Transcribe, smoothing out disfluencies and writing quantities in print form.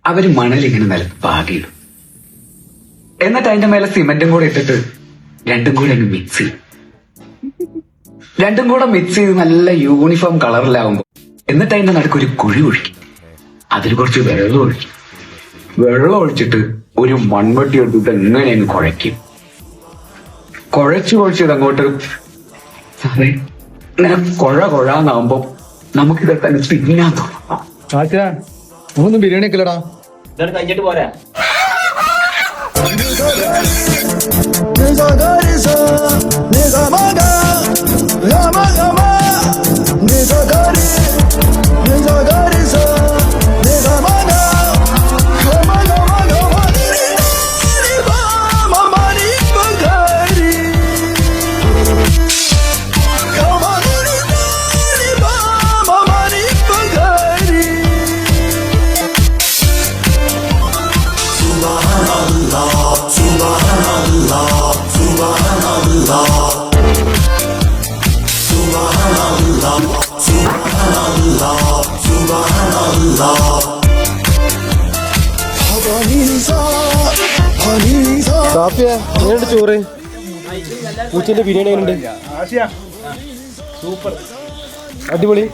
അവര് മണലിങ്ങനെ നിലത്ത് പാകിയിടും. എന്നിട്ട് അതിന്റെ മേലെ സിമെന്റും കൂടെ ഇട്ടിട്ട് രണ്ടും കൂടെ അങ്ങ് മിക്സ് ചെയ്യും. രണ്ടും കൂടെ മിക്സ് ചെയ്ത് നല്ല യൂണിഫോം കളറിലാവുമ്പോ എന്നിട്ട് അതിന്റെ നടുക്ക് ഒരു കുഴി ഒഴിക്കും. അതിൽ കുറച്ച് വെള്ളം ഒഴിക്കും. വെള്ളം ഒഴിച്ചിട്ട് ഒരു മൺവെട്ടി എടുത്തിട്ട് എങ്ങനെ അങ്ങ് കുഴയ്ക്കും. കുഴച്ചത് അങ്ങോട്ട് സാറേ ഇങ്ങനെ കുഴാന്നാവുമ്പോ നമുക്കിതൊക്കെ അങ്ങ് തിന്നാൻ തോന്നും. മൂന്ന് ബിരിയാണി ഒക്കെ ഇല്ലടാ, കഴിഞ്ഞിട്ട് പോരാ. ചോറ് പൂച്ചന്റെ ബിരിയാണി എങ്ങനെയുണ്ട്? സൂപ്പർ, അടിപൊളി.